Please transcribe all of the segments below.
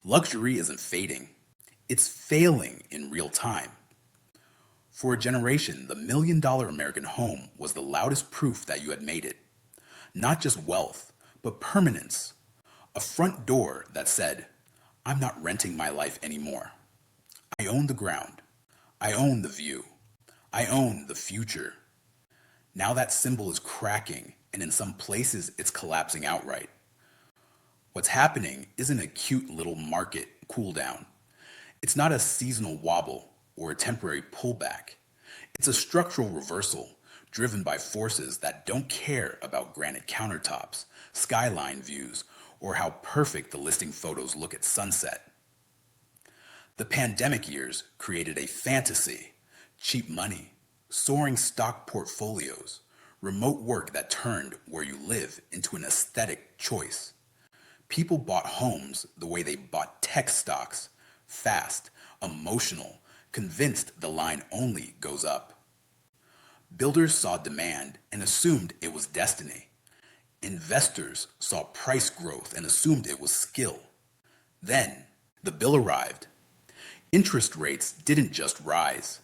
Luxury isn't fading, it's failing in real time. For a generation, the $1 million American home was the loudest proof that you had made it. Not just wealth, but permanence. A front door that said, I'm not renting my life anymore. I own the ground. I own the view. I own the future. Now that symbol is cracking, and in some places it's collapsing outright. What's happening isn't a cute little market cool down. It's not a seasonal wobble or a temporary pullback. It's a structural reversal driven by forces that don't care about granite countertops, skyline views, or how perfect the listing photos look at sunset. The pandemic years created a fantasy, cheap money, soaring stock portfolios, remote work that turned where you live into an aesthetic choice. People bought homes the way they bought tech stocks, fast, emotional, convinced the line only goes up. Builders saw demand and assumed it was destiny. Investors saw price growth and assumed it was skill. Then, the bill arrived. Interest rates didn't just rise.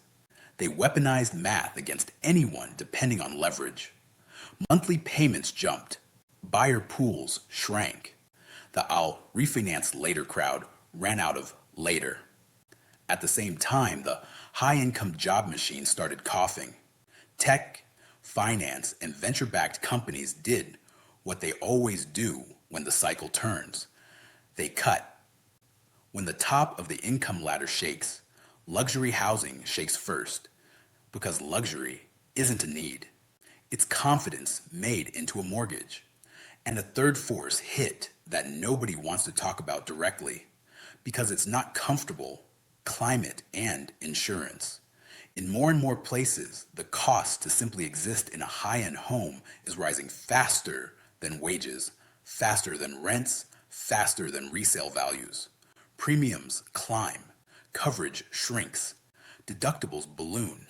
They weaponized math against anyone depending on leverage. Monthly payments jumped. Buyer pools shrank. The I'll refinance later crowd ran out of later. At the same time, the high-income job machine started coughing. Tech, finance, and venture-backed companies did what they always do when the cycle turns. They cut. When the top of the income ladder shakes, luxury housing shakes first, because luxury isn't a need. It's confidence made into a mortgage. And a third force hit that nobody wants to talk about directly, because it's not comfortable: climate and insurance. In more and more places, the cost to simply exist in a high-end home is rising faster than wages, faster than rents, faster than resale values. Premiums climb, coverage shrinks, deductibles balloon,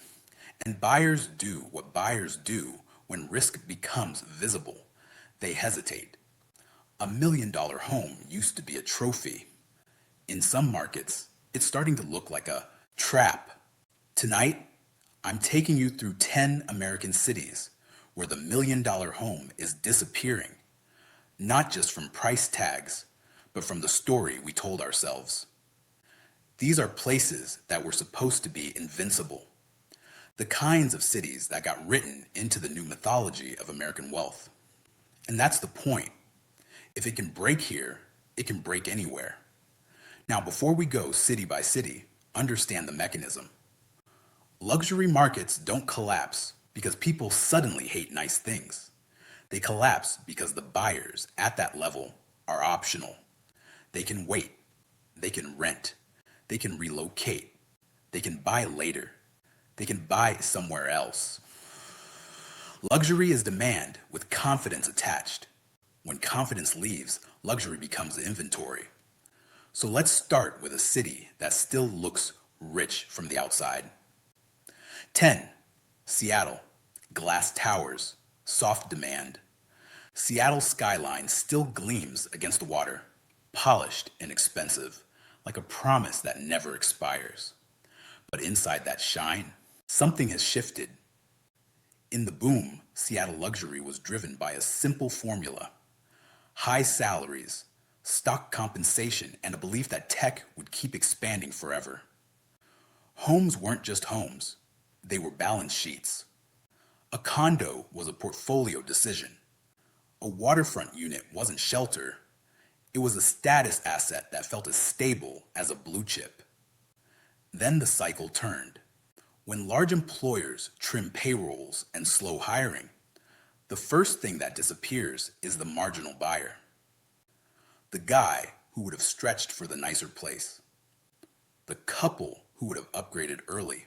and buyers do what buyers do when risk becomes visible. They hesitate. $1 million home used to be a trophy. In some markets, it's starting to look like a trap. Tonight, I'm taking you through 10 American cities where the $1 million home is disappearing, not just from price tags, but from the story we told ourselves. These are places that were supposed to be invincible, the kinds of cities that got written into the new mythology of American wealth. And that's the point. If it can break here, it can break anywhere. Now, before we go city by city, understand the mechanism. Luxury markets don't collapse because people suddenly hate nice things. They collapse because the buyers at that level are optional. They can wait. They can rent. They can relocate. They can buy later. They can buy somewhere else. Luxury is demand with confidence attached. When confidence leaves, luxury becomes inventory. So let's start with a city that still looks rich from the outside. 10. Seattle. Glass towers. Soft demand. Seattle's skyline still gleams against the water, polished and expensive, like a promise that never expires. But inside that shine, something has shifted. In the boom, Seattle luxury was driven by a simple formula: high salaries, stock compensation, and a belief that tech would keep expanding forever. Homes weren't just homes, they were balance sheets. A condo was a portfolio decision. A waterfront unit wasn't shelter, it was a status asset that felt as stable as a blue chip. Then the cycle turned. When large employers trim payrolls and slow hiring, the first thing that disappears is the marginal buyer. The guy who would have stretched for the nicer place. The couple who would have upgraded early.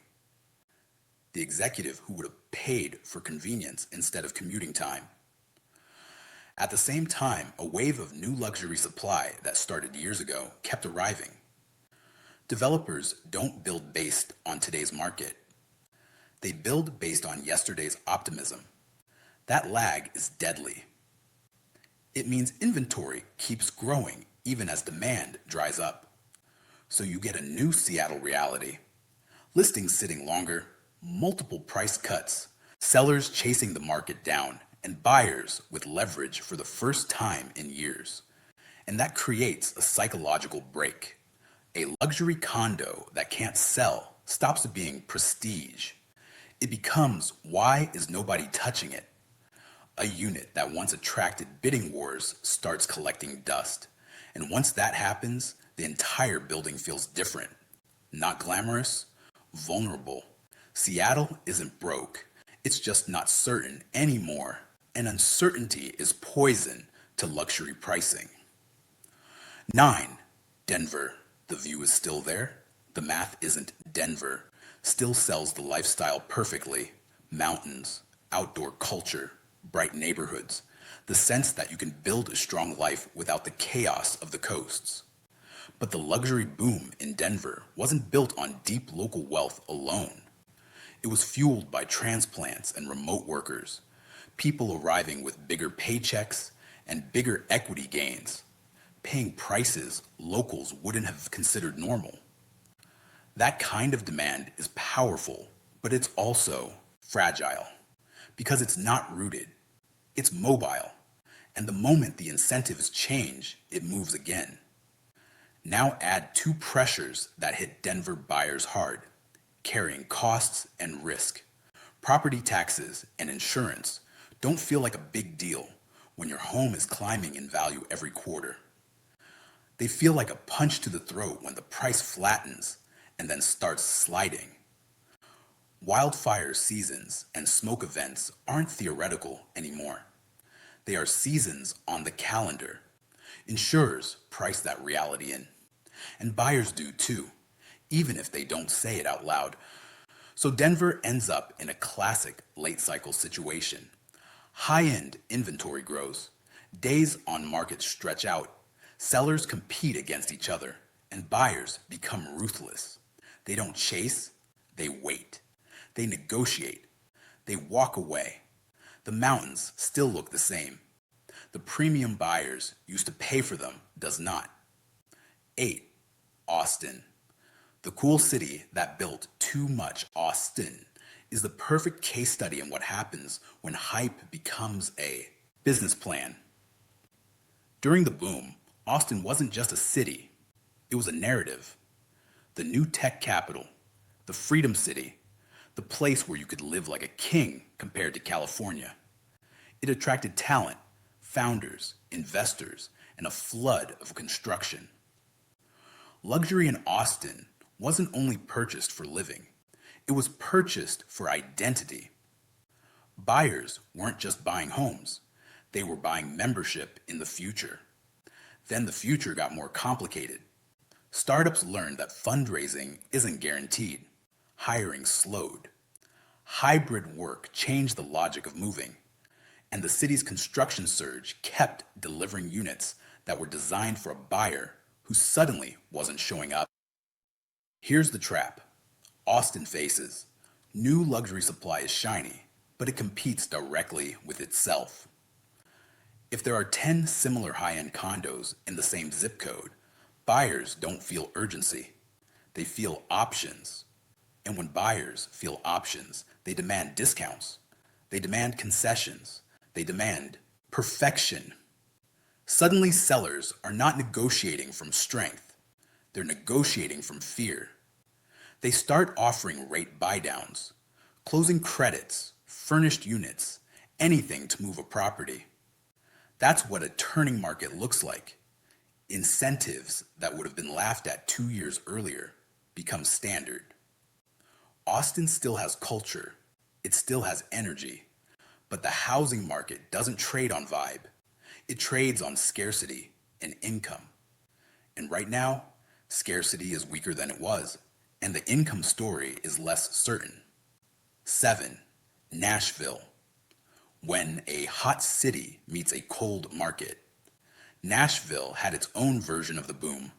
The executive who would have paid for convenience instead of commuting time. At the same time, a wave of new luxury supply that started years ago kept arriving. Developers don't build based on today's market. They build based on yesterday's optimism. That lag is deadly. It means inventory keeps growing even as demand dries up. So you get a new Seattle reality. Listings sitting longer, multiple price cuts, sellers chasing the market down, and buyers with leverage for the first time in years. And that creates a psychological break. A luxury condo that can't sell stops being prestige. It becomes, why is nobody touching it? A unit that once attracted bidding wars starts collecting dust. And once that happens, the entire building feels different. Not glamorous, vulnerable. Seattle isn't broke. It's just not certain anymore. And uncertainty is poison to luxury pricing. 9. Denver. The view is still there. The math isn't Denver. Still sells the lifestyle perfectly. Mountains, outdoor culture, bright neighborhoods. The sense that you can build a strong life without the chaos of the coasts. But the luxury boom in Denver wasn't built on deep local wealth alone. It was fueled by transplants and remote workers, people arriving with bigger paychecks and bigger equity gains, paying prices locals wouldn't have considered normal. That kind of demand is powerful, but it's also fragile because it's not rooted. It's mobile, and the moment the incentives change, it moves again. Now add two pressures that hit Denver buyers hard, carrying costs and risk. Property taxes and insurance don't feel like a big deal when your home is climbing in value every quarter. They feel like a punch to the throat when the price flattens and then starts sliding. Wildfire seasons and smoke events aren't theoretical anymore. They are seasons on the calendar. Insurers price that reality in. And buyers do too, even if they don't say it out loud. So Denver ends up in a classic late cycle situation. High-end inventory grows. Days on market stretch out. Sellers compete against each other, and buyers become ruthless. They don't chase, they wait. They negotiate. They walk away. The mountains still look the same. The premium buyers used to pay for them does not. 8. Austin. The cool city that built too much Austin is the perfect case study in what happens when hype becomes a business plan. During the boom, Austin wasn't just a city, it was a narrative. The new tech capital, the freedom city, the place where you could live like a king compared to California. It attracted talent, founders, investors, and a flood of construction. Luxury in Austin wasn't only purchased for living, it was purchased for identity. Buyers weren't just buying homes, they were buying membership in the future. Then the future got more complicated. Startups learned that fundraising isn't guaranteed. Hiring slowed. Hybrid work changed the logic of moving. And the city's construction surge kept delivering units that were designed for a buyer who suddenly wasn't showing up. Here's the trap. Austin faces. New luxury supply is shiny, but it competes directly with itself. If there are 10 similar high-end condos in the same zip code, buyers don't feel urgency. They feel options. And when buyers feel options, they demand discounts. They demand concessions. They demand perfection. Suddenly, sellers are not negotiating from strength. They're negotiating from fear. They start offering rate buydowns, closing credits, furnished units, anything to move a property. That's what a turning market looks like. Incentives that would have been laughed at 2 years earlier become standard. Austin still has culture. It still has energy. But the housing market doesn't trade on vibe. It trades on scarcity and income. And right now, scarcity is weaker than it was, and the income story is less certain. 7. Nashville. When a hot city meets a cold market. Nashville had its own version of the boom,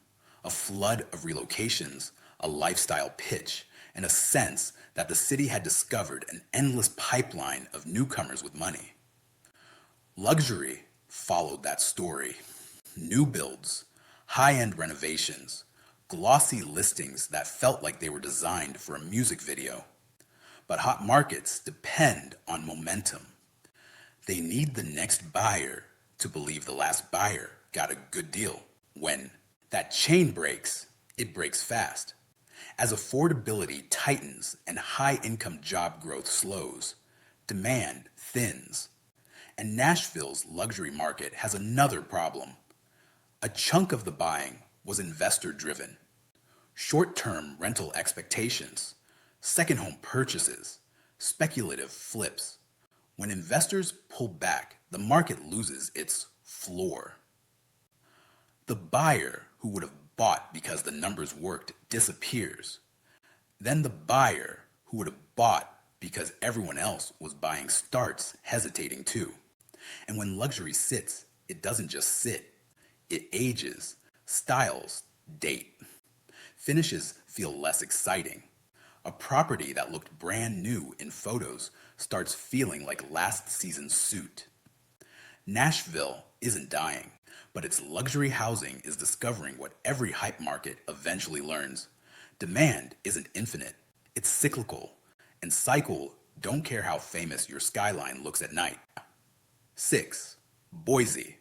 a flood of relocations, a lifestyle pitch, and a sense that the city had discovered an endless pipeline of newcomers with money. Luxury followed that story. New builds, high-end renovations, glossy listings that felt like they were designed for a music video. But hot markets depend on momentum. They need the next buyer to believe the last buyer got a good deal. When that chain breaks, it breaks fast. As affordability tightens and high-income job growth slows, demand thins. And Nashville's luxury market has another problem. A chunk of the buying was investor-driven. Short-term rental expectations, second-home purchases, speculative flips. When investors pull back, the market loses its floor. The buyer who would have bought because the numbers worked disappears. Then the buyer who would have bought because everyone else was buying starts hesitating too. And when luxury sits, it doesn't just sit. It ages, styles, date. Finishes feel less exciting. A property that looked brand new in photos starts feeling like last season's suit. Nashville isn't dying, but its luxury housing is discovering what every hype market eventually learns. Demand isn't infinite, it's cyclical, and cycle don't care how famous your skyline looks at night. 6. Boise,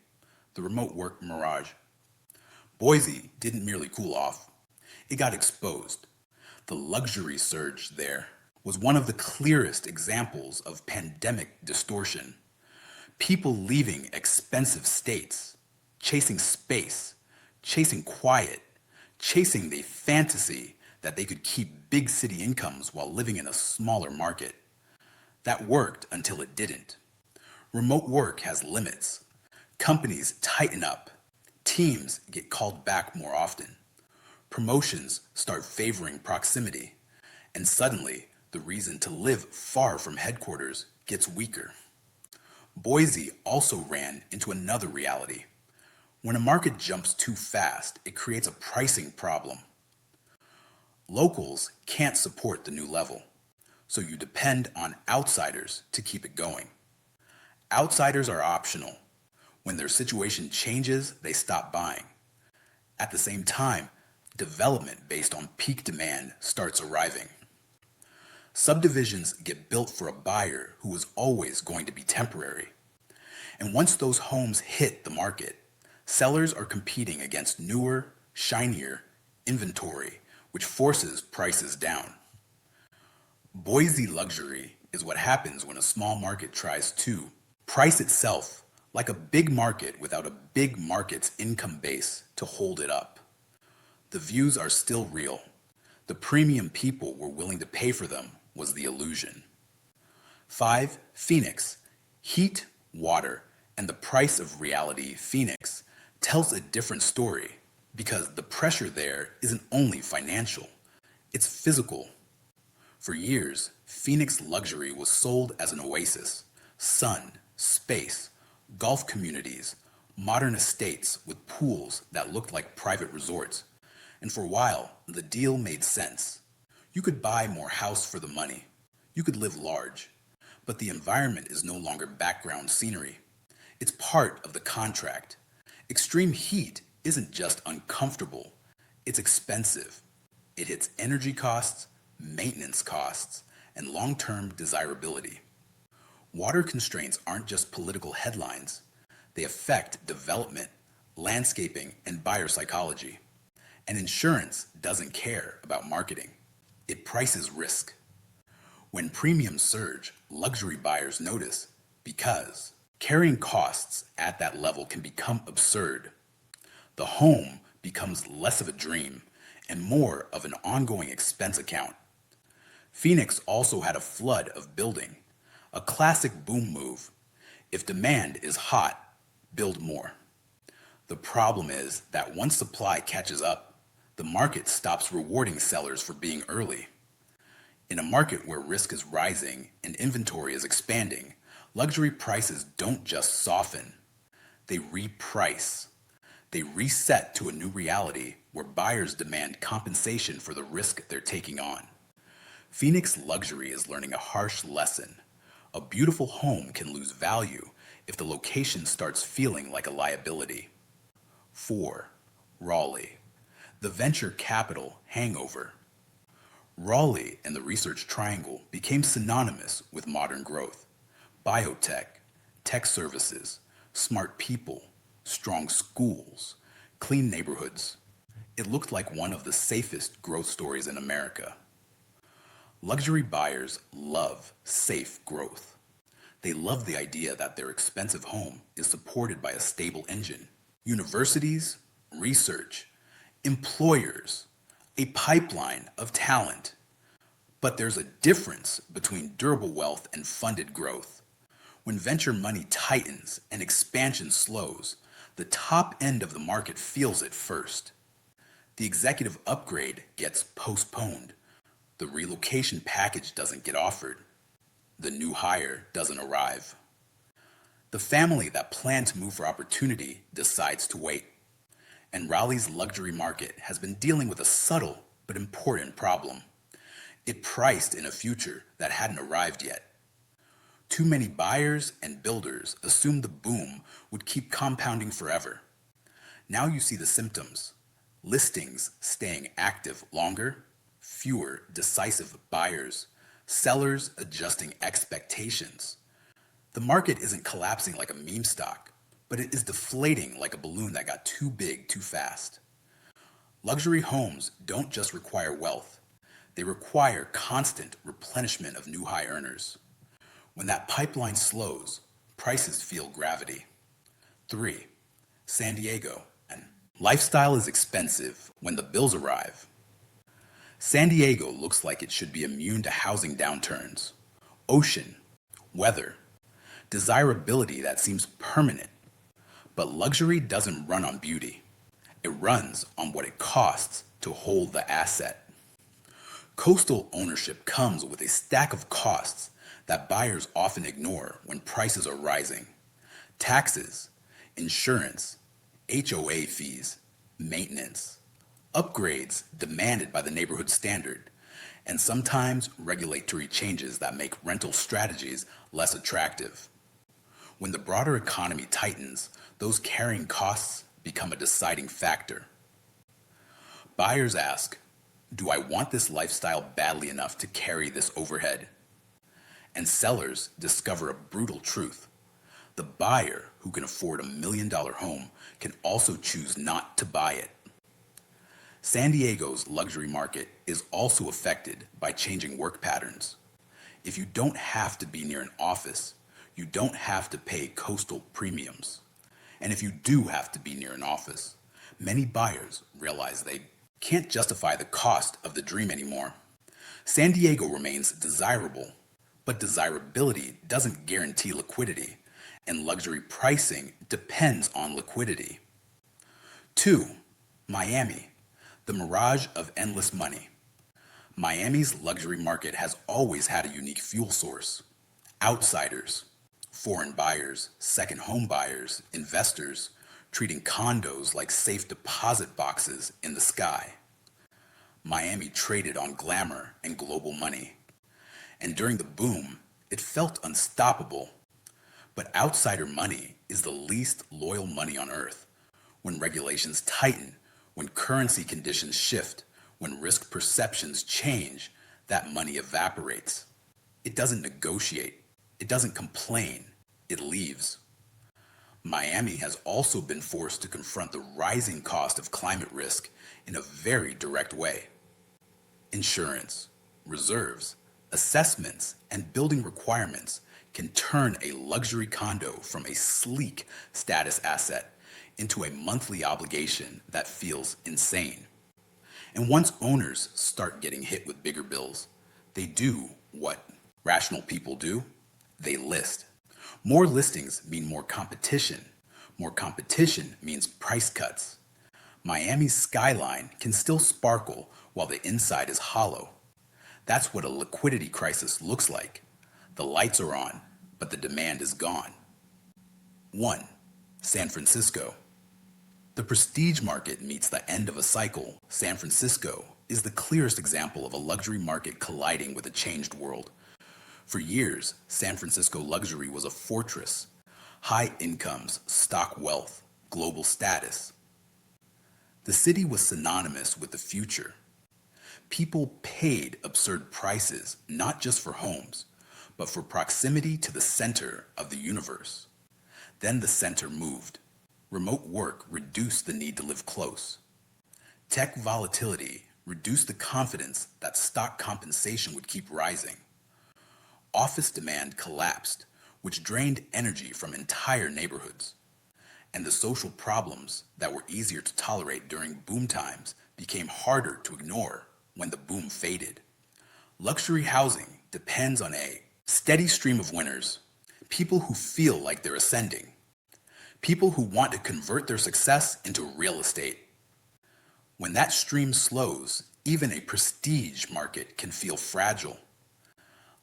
the remote work mirage. Boise didn't merely cool off, it got exposed. The luxury surge there was one of the clearest examples of pandemic distortion. People leaving expensive states, chasing space, chasing quiet, chasing the fantasy that they could keep big city incomes while living in a smaller market. That worked until it didn't. Remote work has limits. Companies tighten up. Teams get called back more often. Promotions start favoring proximity. And suddenly, the reason to live far from headquarters gets weaker. Boise also ran into another reality. When a market jumps too fast, it creates a pricing problem. Locals can't support the new level, so you depend on outsiders to keep it going. Outsiders are optional. When their situation changes, they stop buying. At the same time, development based on peak demand starts arriving. Subdivisions get built for a buyer who is always going to be temporary. And once those homes hit the market, sellers are competing against newer, shinier inventory, which forces prices down. Boise luxury is what happens when a small market tries to price itself like a big market without a big market's income base to hold it up. The views are still real. The premium people were willing to pay for them was the illusion. 5. Phoenix. Heat, water, and the price of reality. Phoenix tells a different story because the pressure there isn't only financial, it's physical. For years, Phoenix luxury was sold as an oasis. Sun, space, golf communities, modern estates with pools that looked like private resorts. And for a while, the deal made sense. You could buy more house for the money. You could live large. But the environment is no longer background scenery. It's part of the contract. Extreme heat isn't just uncomfortable, it's expensive. It hits energy costs, maintenance costs, and long-term desirability. Water constraints aren't just political headlines. They affect development, landscaping, and buyer psychology. And insurance doesn't care about marketing. It prices risk. When premiums surge, luxury buyers notice because carrying costs at that level can become absurd. The home becomes less of a dream and more of an ongoing expense account. Phoenix also had a flood of building, a classic boom move. If demand is hot, build more. The problem is that once supply catches up, the market stops rewarding sellers for being early. In a market where risk is rising and inventory is expanding, luxury prices don't just soften, they reprice. They reset to a new reality where buyers demand compensation for the risk they're taking on. Phoenix luxury is learning a harsh lesson. A beautiful home can lose value if the location starts feeling like a liability. 4. Raleigh. The venture capital hangover. Raleigh and the Research Triangle became synonymous with modern growth. Biotech, tech services, smart people, strong schools, clean neighborhoods. It looked like one of the safest growth stories in America. Luxury buyers love safe growth. They love the idea that their expensive home is supported by a stable engine. Universities, research, employers, a pipeline of talent. But there's a difference between durable wealth and funded growth. When venture money tightens and expansion slows, the top end of the market feels it first. The executive upgrade gets postponed. The relocation package doesn't get offered. The new hire doesn't arrive. The family that planned to move for opportunity decides to wait. And Raleigh's luxury market has been dealing with a subtle but important problem. It priced in a future that hadn't arrived yet. Too many buyers and builders assumed the boom would keep compounding forever. Now you see the symptoms. Listings staying active longer, fewer decisive buyers, sellers adjusting expectations. The market isn't collapsing like a meme stock, but it is deflating like a balloon that got too big too fast. Luxury homes don't just require wealth, they require constant replenishment of new high earners. When that pipeline slows, prices feel gravity. 3. San Diego. And lifestyle is expensive when the bills arrive. San Diego looks like it should be immune to housing downturns. Ocean, weather, desirability that seems permanent. But luxury doesn't run on beauty. It runs on what it costs to hold the asset. Coastal ownership comes with a stack of costs that buyers often ignore when prices are rising. Taxes, insurance, HOA fees, maintenance, upgrades demanded by the neighborhood standard, and sometimes regulatory changes that make rental strategies less attractive. When the broader economy tightens, those carrying costs become a deciding factor. Buyers ask, do I want this lifestyle badly enough to carry this overhead? And sellers discover a brutal truth. The buyer who can afford $1 million home can also choose not to buy it. San Diego's luxury market is also affected by changing work patterns. If you don't have to be near an office, you don't have to pay coastal premiums. And if you do have to be near an office, many buyers realize they can't justify the cost of the dream anymore. San Diego remains desirable, but desirability doesn't guarantee liquidity, and luxury pricing depends on liquidity. 2. Miami, the mirage of endless money. Miami's luxury market has always had a unique fuel source. Outsiders, foreign buyers, second home buyers, investors, treating condos like safe deposit boxes in the sky. Miami traded on glamour and global money. And during the boom, it felt unstoppable. But outsider money is the least loyal money on earth. When regulations tighten, when currency conditions shift, when risk perceptions change, that money evaporates. It doesn't negotiate. It doesn't complain. It leaves. Miami has also been forced to confront the rising cost of climate risk in a very direct way. Insurance, reserves, assessments, and building requirements can turn a luxury condo from a sleek status asset into a monthly obligation that feels insane. And once owners start getting hit with bigger bills, they do what rational people do. They list. More listings mean more competition. More competition means price cuts. Miami's skyline can still sparkle while the inside is hollow. That's what a liquidity crisis looks like. The lights are on, but the demand is gone. 1. San Francisco. The prestige market meets the end of a cycle. San Francisco is the clearest example of a luxury market colliding with a changed world. For years, San Francisco luxury was a fortress. High incomes, stock wealth, global status. The city was synonymous with the future. People paid absurd prices not just for homes, but for proximity to the center of the universe. Then the center moved. Remote work reduced the need to live close. Tech volatility reduced the confidence that stock compensation would keep rising. Office demand collapsed, which drained energy from entire neighborhoods. And the social problems that were easier to tolerate during boom times became harder to ignore when the boom faded. Luxury housing depends on a steady stream of winners, people who feel like they're ascending, people who want to convert their success into real estate. When that stream slows, even a prestige market can feel fragile.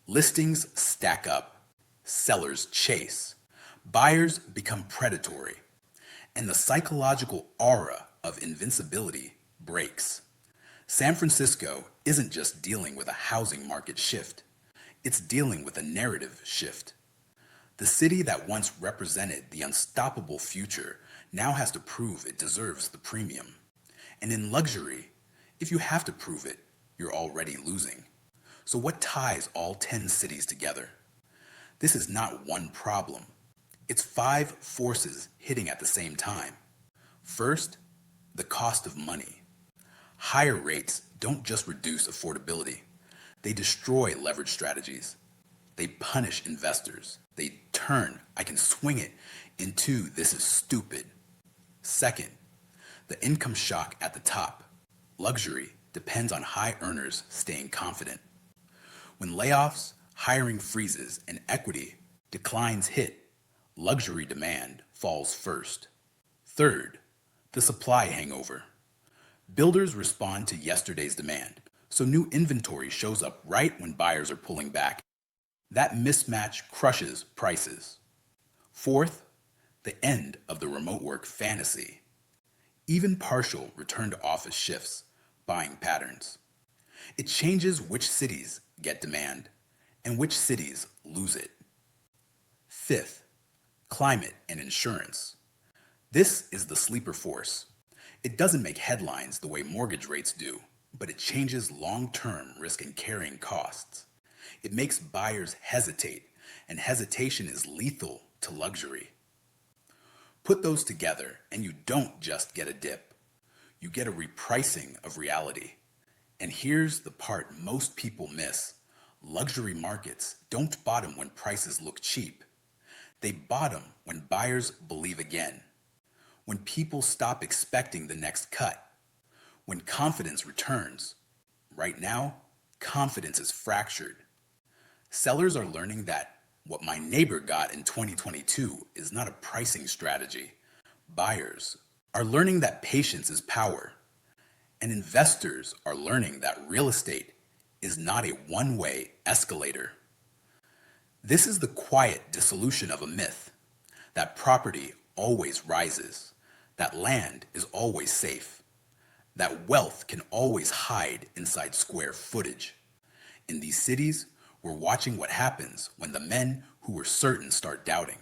Listings stack up, sellers chase, buyers become predatory, and the psychological aura of invincibility breaks. San Francisco isn't just dealing with a housing market shift, it's dealing with a narrative shift. The city that once represented the unstoppable future now has to prove it deserves the premium. And in luxury, if you have to prove it, you're already losing. So what ties all 10 cities together? This is not one problem. It's 5 forces hitting at the same time. First, the cost of money. Higher rates don't just reduce affordability. They destroy leverage strategies. They punish investors. They turn, I can swing it, into this is stupid. Second, the income shock at the top. Luxury depends on high earners staying confident. When layoffs, hiring freezes, and equity declines hit, luxury demand falls first. Third, the supply hangover. Builders respond to yesterday's demand, so new inventory shows up right when buyers are pulling back. That mismatch crushes prices. Fourth, the end of the remote work fantasy. Even partial return to office shifts buying patterns. It changes which cities get demand and which cities lose it. Fifth, climate and insurance. This is the sleeper force. It doesn't make headlines the way mortgage rates do, but it changes long-term risk and carrying costs. It makes buyers hesitate, and hesitation is lethal to luxury. Put those together, and you don't just get a dip. You get a repricing of reality. And here's the part most people miss. Luxury markets don't bottom when prices look cheap. They bottom when buyers believe again. When people stop expecting the next cut. When confidence returns. Right now, confidence is fractured. Sellers are learning that what my neighbor got in 2022 is not a pricing strategy. Buyers are learning that patience is power. And investors are learning that real estate is not a one-way escalator. This is the quiet dissolution of a myth, that property always rises, that land is always safe, that wealth can always hide inside square footage. In these cities, we're watching what happens when the men who were certain start doubting.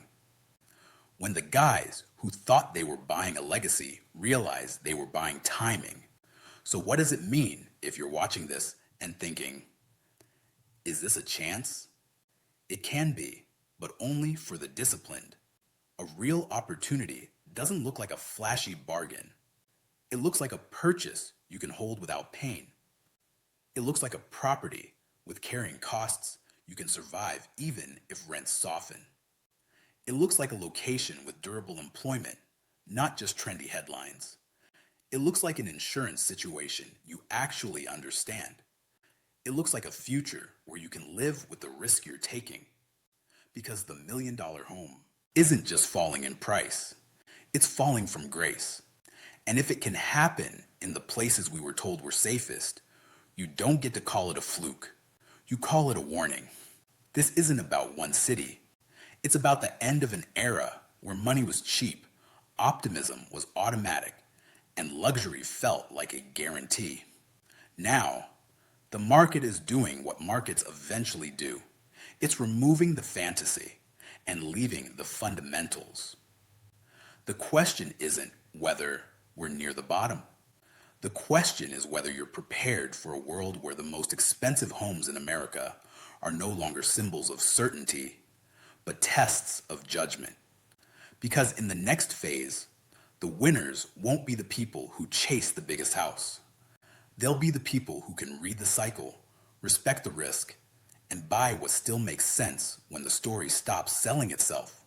When the guys who thought they were buying a legacy realize they were buying timing. So what does it mean if you're watching this and thinking, is this a chance? It can be, but only for the disciplined. A real opportunity doesn't look like a flashy bargain. It looks like a purchase you can hold without pain. It looks like a property with carrying costs you can survive even if rents soften. It looks like a location with durable employment, not just trendy headlines. It looks like an insurance situation you actually understand. It looks like a future where you can live with the risk you're taking. Because the million-dollar home isn't just falling in price, it's falling from grace. And if it can happen in the places we were told were safest, you don't get to call it a fluke. You call it a warning. This isn't about one city. It's about the end of an era where money was cheap, optimism was automatic, and luxury felt like a guarantee. Now, the market is doing what markets eventually do. It's removing the fantasy and leaving the fundamentals. The question isn't whether we're near the bottom. The question is whether you're prepared for a world where the most expensive homes in America are no longer symbols of certainty, but tests of judgment. Because in the next phase, the winners won't be the people who chase the biggest house. They'll be the people who can read the cycle, respect the risk, and buy what still makes sense when the story stops selling itself.